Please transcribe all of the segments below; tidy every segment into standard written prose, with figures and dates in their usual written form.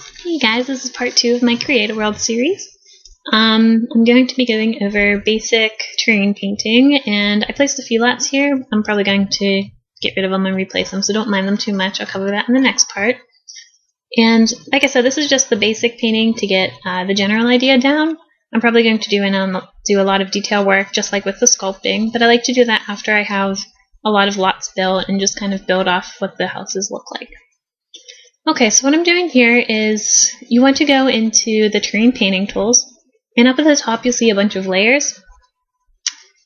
Hey guys, this is part 2 of my Create a World series. I'm going to be going over basic terrain painting, and I placed a few lots here. I'm probably going to get rid of them and replace them, so don't mind them too much. I'll cover that in the next part. And like I said, this is just the basic painting to get the general idea down. I'm probably going to do a lot of detail work, just like with the sculpting, but I like to do that after I have a lot of lots built and just kind of build off what the houses look like. Okay, so what I'm doing here is you want to go into the terrain painting tools, and up at the top you'll see a bunch of layers.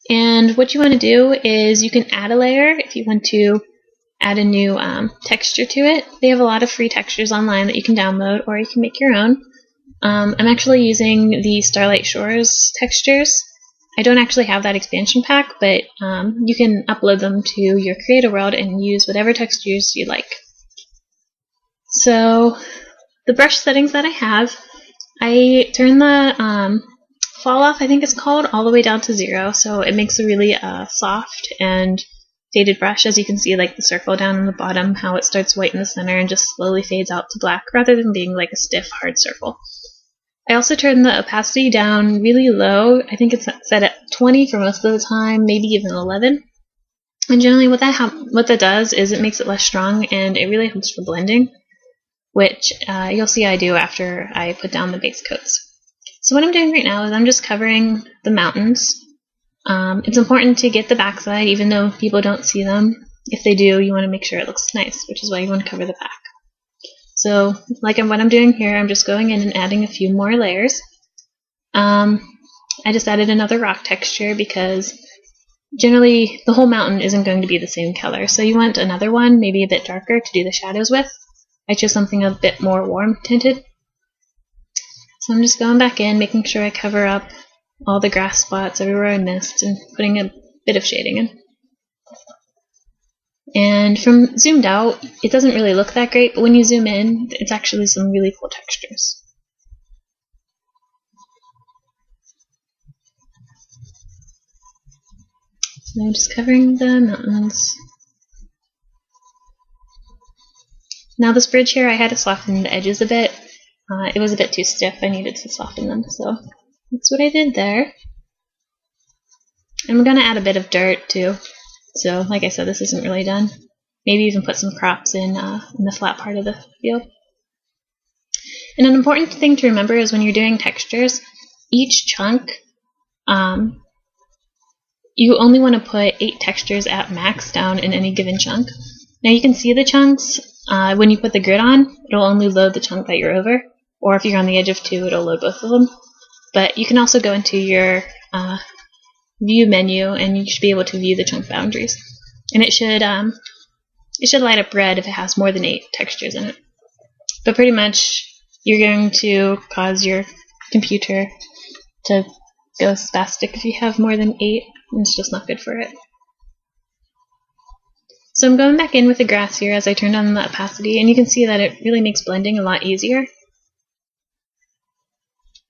And what you want to do is you can add a layer if you want to add a new texture to it. They have a lot of free textures online that you can download, or you can make your own. I'm actually using the Starlight Shores textures. I don't actually have that expansion pack, but you can upload them to your Create a World and use whatever textures you like. So the brush settings that I have, I turn the fall off, I think it's called, all the way down to 0, so it makes a really soft and faded brush. As you can see, like the circle down on the bottom, how it starts white in the center and just slowly fades out to black rather than being like a stiff hard circle. I also turn the opacity down really low. I think it's set at 20 for most of the time, maybe even 11. And generally what that does is it makes it less strong, and it really helps for blending, which you'll see I do after I put down the base coats. So what I'm doing right now is I'm just covering the mountains. It's important to get the backside, even though people don't see them. If they do, you want to make sure it looks nice, which is why you want to cover the back. So what I'm doing here, I'm just going in and adding a few more layers. I just added another rock texture because generally the whole mountain isn't going to be the same color. So you want another one, maybe a bit darker, to do the shadows with. I chose something a bit more warm tinted. So I'm just going back in, making sure I cover up all the grass spots everywhere I missed, and putting a bit of shading in. And from zoomed out, it doesn't really look that great, but when you zoom in, it's actually some really cool textures. So I'm just covering the mountains. Now this bridge here, I had to soften the edges a bit. It was a bit too stiff. I needed to soften them, so that's what I did there. I'm going to add a bit of dirt too. So like I said, this isn't really done. Maybe even put some crops in the flat part of the field. And an important thing to remember is when you're doing textures, each chunk, you only want to put 8 textures at max down in any given chunk. Now you can see the chunks. When you put the grid on, it'll only load the chunk that you're over, or if you're on the edge of 2, it'll load both of them. But you can also go into your view menu, and you should be able to view the chunk boundaries. And it should light up red if it has more than 8 textures in it. But pretty much you're going to cause your computer to go spastic if you have more than 8, and it's just not good for it. So I'm going back in with the grass here as I turned on the opacity, and you can see that it really makes blending a lot easier.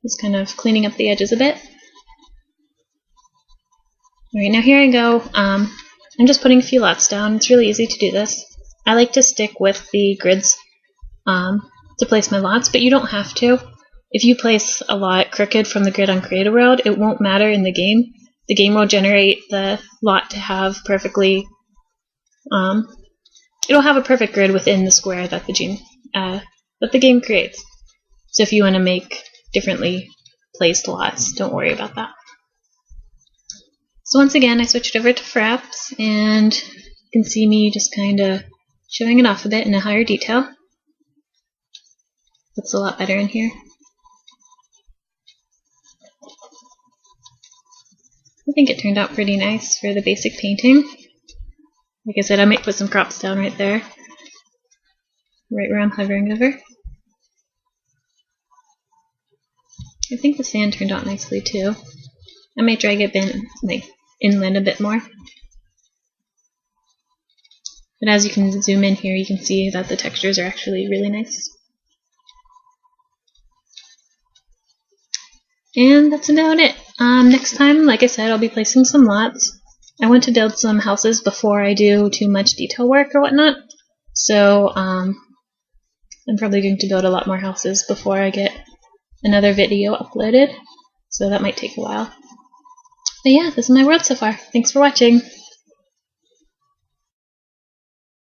Just kind of cleaning up the edges a bit. Alright, now here I go. I'm just putting a few lots down. It's really easy to do this. I like to stick with the grids to place my lots, but you don't have to. If you place a lot crooked from the grid on Create a World, it won't matter in the game. The game will generate the lot to have perfectly it'll have a perfect grid within the square that the game creates. So if you want to make differently placed lots, don't worry about that. So once again, I switched over to fraps, and you can see me just kind of showing it off a bit in a higher detail. Looks a lot better in here. I think it turned out pretty nice for the basic painting. Like I said, I might put some crops down right there, right where I'm hovering over. I think the sand turned out nicely too. I might drag it inland a bit more. But as you can zoom in here, you can see that the textures are actually really nice. And that's about it. Next time, like I said, I'll be placing some lots. I want to build some houses before I do too much detail work or whatnot. So I'm probably going to build a lot more houses before I get another video uploaded, so that might take a while. But yeah, this is my world so far. Thanks for watching!